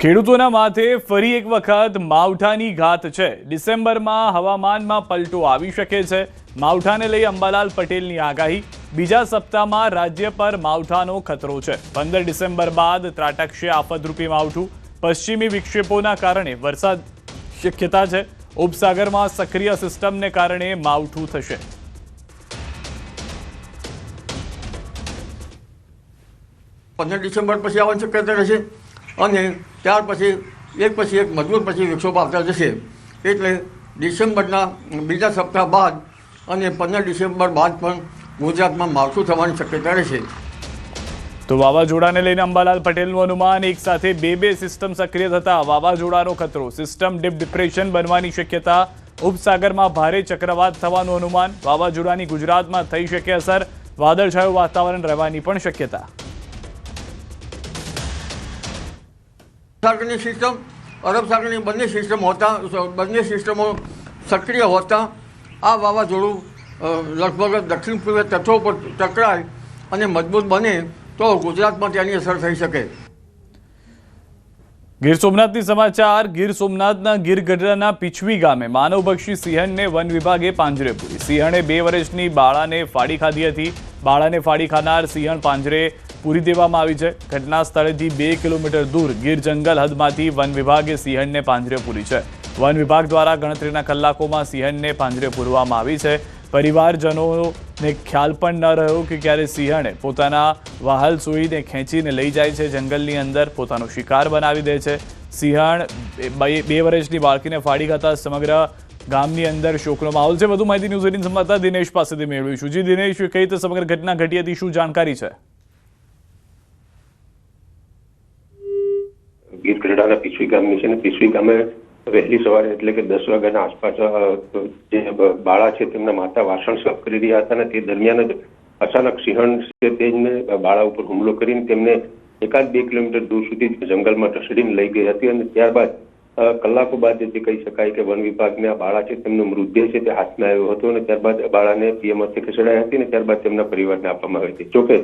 ખેડૂતોના માથે ફરી એક વખત માવઠાની ઘાત છે। ડિસેમ્બરમાં હવામાનમાં પલટો આવી શકે છે। માવઠાને લઈ અંબાલાલ પટેલની આગાહી। બીજા સપ્તાહમાં રાજ્ય પર માવઠાનો ખતરો છે। 15 ડિસેમ્બર બાદ ત્રાટકશે આફતરૂપી માવઠું। પશ્ચિમી વિક્ષેપોના કારણે વરસાદ શક્યતા છે। ઉપસાગરમાં સક્રિય સિસ્ટમને કારણે માવઠું થશે। ડિસેમ્બર પછી આવવાની શક્યતા રહેશે અને ત્યાર પછી એક મજબૂત પછી વિક્ષોભ આવતા જશે। એટલે ડિસેમ્બરના બીજા સપ્તાહ બાદ અને 15 ડિસેમ્બર બાદ પણ ગુજરાતમાં માવઠું થવાની શક્યતા રહેશે। તો વાવાઝોડાને લઈને અંબાલાલ પટેલનું અનુમાન। એક સાથે બે સિસ્ટમ સક્રિય થતા વાવાઝોડાનો ખતરો। સિસ્ટમ ડીપ ડિપ્રેશન બનવાની શક્યતા। ઉપસાગરમાં ભારે ચક્રવાત થવાનું અનુમાન। વાવાઝોડાની ગુજરાતમાં થઈ શકે અસર। વાદળછાયું વાતાવરણ રહેવાની પણ શક્યતા। સાગરની સિસ્ટમ અરબ સાગરની બંને સિસ્ટમો સક્રિય હોતા આ વાવાઝોડું લગભગ દક્ષિણ પૂર્વ તટો પર ટકરાય અને મજબૂત બને તો ગુજરાતમાં તેની અસર થઈ શકે। ગીર સોમનાથની સમાચાર। ગીર સોમનાથના ગીરગઢડાના પીછવી ગામે માનવભક્ષી સિંહણને વન વિભાગે પાંજરે પૂરી। સિંહણે 2 વર્ષની બાળાને ફાડી ખાધી હતી। બાળાને ફાડી ખાનાર સિંહણ પાંજરે પૂરી દેવામાં આવી છે। ઘટના સ્થળેથી 2 કિલોમીટર દૂર ગીર જંગલ હદમાંથી વન વિભાગે સિંહણને પાંજરે પૂરી છે। વન વિભાગ દ્વારા ગણતરીના કલાકોમાં સિંહણને પાંજરે પૂરવામાં આવી છે। પરિવારજનોને ખ્યાલ પણ ન રહ્યો કે ક્યારે સિંહણે પોતાના વહાલ સોઈને ખેંચીને લઈ જાય છે। જંગલની અંદર પોતાનો શિકાર બનાવી દે છે। સિંહણ 2 વર્ષની બાળકીને ફાડી ખાતા સમગ્ર ગામની અંદર શોકનો માહોલ છે। વધુ માહિતી ન્યૂઝ 18 સંવાદદાતા દિનેશ પાસેથી મેળવીશું। જી દિનેશ, કઈ રીતે સમગ્ર ઘટના ઘટી હતી, શું જાણકારી છે? ગીરગઢડાના પીછવી ગામની છે ને પીછવી ગામે વહેલી સવારે એટલે કે 10 વાગ્યાના આસપાસ જે બાળા છે તેમના માતા વાસણ સાફ કરી રહ્યા હતા અને તે દરમિયાન જ અચાનક સિંહણ છે તેને બાળા ઉપર હુમલો કરીને તેમને 1-2 કિલોમીટર દૂર સુધી જંગલમાં ઢસડીને લઈ ગઈ હતી અને ત્યારબાદ કલાકો બાદ જે કહી શકાય કે વન વિભાગના બાળા છે તેમનો મૃતદેહ છે તે હાથમાં આવ્યો હતો અને ત્યારબાદ બાળાને પીએમ અર્થે ખસેડાઈ હતી અને ત્યારબાદ તેમના પરિવારને આપવામાં આવી હતી। જોકે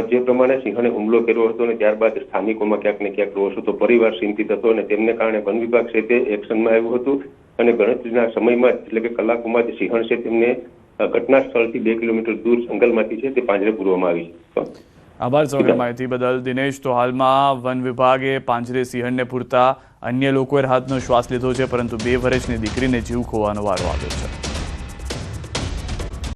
જે પ્રમાણે સિંહણે હુમલો કર્યો હતો અને ત્યારબાદ સ્થાનિકોમાં ક્યાંક ને ક્યાંક રોષ હતો, પરિવાર ચિંતિત હતો અને તેમને કારણે વન વિભાગ છે તે એક્શનમાં આવ્યું હતું અને ગણતરીના સમયમાં જ એટલે કે કલાકોમાં જ સિંહણ છે તેમને ઘટના સ્થળથી 2 કિલોમીટર દૂર જંગલમાંથી છે તે પાંજરે પૂરવામાં આવી છે। આભાર સમગ્ર માહિતી બદલ દિનેશ। તો હાલમાં વન વિભાગે પાંજરે સિંહણને પૂરતા અન્ય લોકોએ રાહતનો શ્વાસ લીધો છે, પરંતુ 2 વર્ષની દીકરીને જીવ ખોવાનો વારો આવ્યો છે।